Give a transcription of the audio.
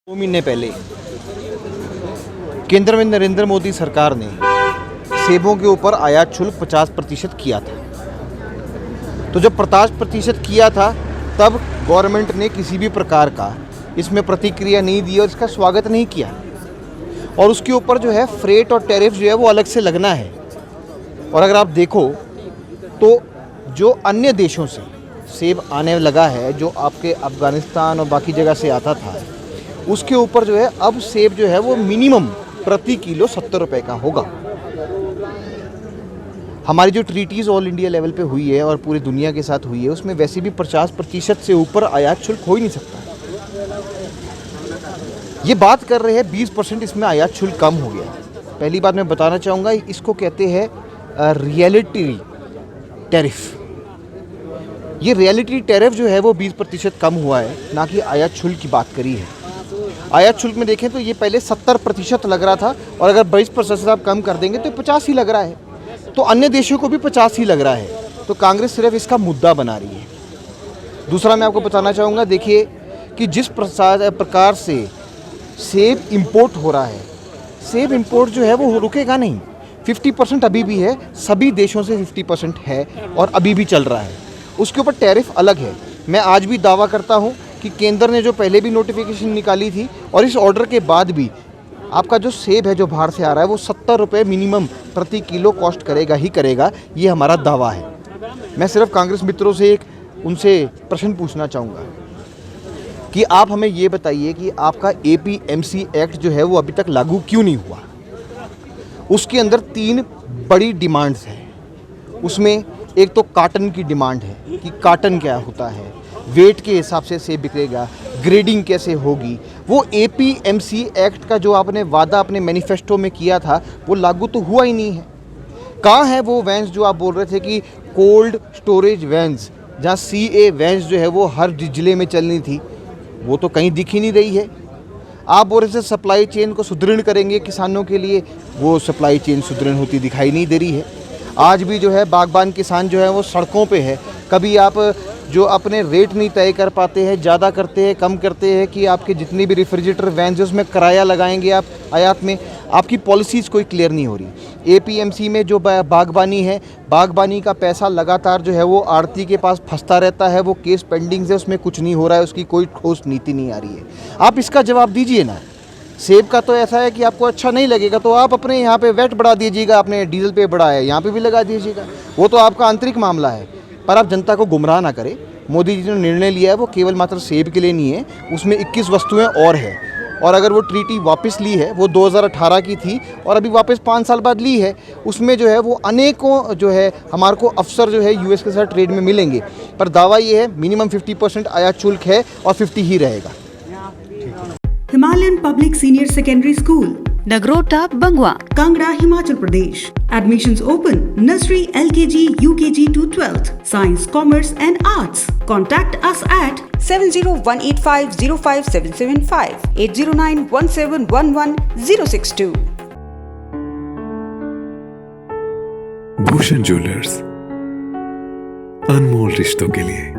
2 महीने पहले केंद्र में नरेंद्र मोदी सरकार ने सेबों के ऊपर आयात शुल्क 50% किया था। तो जब 50% किया था तब गवर्नमेंट ने किसी भी प्रकार का इसमें प्रतिक्रिया नहीं दी और इसका स्वागत नहीं किया। और उसके ऊपर जो है फ्रेट और टैरिफ जो है वो अलग से लगना है। और अगर आप देखो तो जो अन्य देशों से सेब आने लगा है, जो आपके अफ़गानिस्तान और बाकी जगह से आता था, उसके ऊपर जो है अब सेब जो है वो मिनिमम प्रति किलो 70 रुपये का होगा। हमारी जो ट्रीटीज़ ऑल इंडिया लेवल पे हुई है और पूरी दुनिया के साथ हुई है, उसमें वैसे भी 50% से ऊपर आयात शुल्क हो ही नहीं सकता। ये बात कर रहे हैं 20% इसमें आयात शुल्क कम हो गया। पहली बात मैं बताना चाहूँगा, इसको कहते हैं रियलिटी टैरिफ। ये रियलिटी टैरिफ जो है वो 20% कम हुआ है, ना कि आयात शुल्क की बात करी है। आयात शुल्क में देखें तो ये पहले 70% लग रहा था और अगर 20% से आप कम कर देंगे तो 50 ही लग रहा है। तो अन्य देशों को भी 50 ही लग रहा है। तो कांग्रेस सिर्फ इसका मुद्दा बना रही है। दूसरा मैं आपको बताना चाहूँगा, देखिए कि जिस प्रकार से सेब इंपोर्ट हो रहा है, सेब इंपोर्ट जो है वो रुकेगा नहीं। 50% अभी भी है, सभी देशों से 50% है और अभी भी चल रहा है। उसके ऊपर टैरिफ अलग है। मैं आज भी दावा करता हूँ कि केंद्र ने जो पहले भी नोटिफिकेशन निकाली थी और इस ऑर्डर के बाद भी आपका जो सेब है जो बाहर से आ रहा है वो 70 रुपये मिनिमम प्रति किलो कॉस्ट करेगा ही करेगा। ये हमारा दावा है। मैं सिर्फ कांग्रेस मित्रों से उनसे प्रश्न पूछना चाहूँगा कि आप हमें ये बताइए कि आपका APMC एक्ट जो है वो अभी तक लागू क्यों नहीं हुआ। उसके अंदर 3 बड़ी डिमांड्स हैं। उसमें एक तो काटन की डिमांड है कि काटन क्या होता है, वेट के हिसाब से सेब बिकेगा, ग्रेडिंग कैसे होगी। वो APMC एक्ट का जो आपने वादा अपने मैनिफेस्टो में किया था वो लागू तो हुआ ही नहीं है। कहाँ है वो वैन्स जो आप बोल रहे थे कि कोल्ड स्टोरेज वैन्स, जहाँ CA वैन्स जो है वो हर ज़िले में चलनी थी, वो तो कहीं दिख ही नहीं रही है। आप बोल रहे थे सप्लाई चेन को सुदृढ़ करेंगे किसानों के लिए, वो सप्लाई चेन सुदृढ़ होती दिखाई नहीं दे रही है। आज भी जो है बागबान किसान जो है वो सड़कों पे है। कभी आप जो अपने रेट नहीं तय कर पाते हैं, ज़्यादा करते हैं, कम करते हैं कि आपके जितनी भी रेफ्रिजरेटर वैन उसमें किराया लगाएंगे आप आयात में, आपकी पॉलिसीज़ कोई क्लियर नहीं हो रही। APMC में जो बागबानी है, बागबानी का पैसा लगातार जो है वो आड़ती के पास फंसता रहता है। वो केस पेंडिंग है, उसमें कुछ नहीं हो रहा है, उसकी कोई ठोस नीति नहीं आ रही है। आप इसका जवाब दीजिए ना। सेब का तो ऐसा है कि आपको अच्छा नहीं लगेगा तो आप अपने यहाँ पे वैट बढ़ा दीजिएगा, आपने डीजल पे बढ़ाया है यहाँ पे भी लगा दीजिएगा, वो तो आपका आंतरिक मामला है। पर आप जनता को गुमराह ना करें। मोदी जी ने निर्णय लिया है वो केवल मात्र सेब के लिए नहीं है, उसमें 21 वस्तुएं और है। और अगर वो ट्रीटी वापस ली है, वो 2018 की थी और अभी वापस 5 साल बाद ली है, उसमें जो है वो अनेकों जो है हमारे को अफसर जो है US के साथ ट्रेड में मिलेंगे। पर दावा ये है मिनिमम 50% आयात शुल्क है और 50 ही रहेगा। Himalayan Public Senior Secondary School, Nagrota, Bangwa, Kangra, Himachal Pradesh. Admissions open. Nursery, LKG, UKG to 12th. Science, Commerce and Arts. Contact us at 7018505775, 8091711 062। Bhushan jewellers, अनमोल रिश्तों के लिए।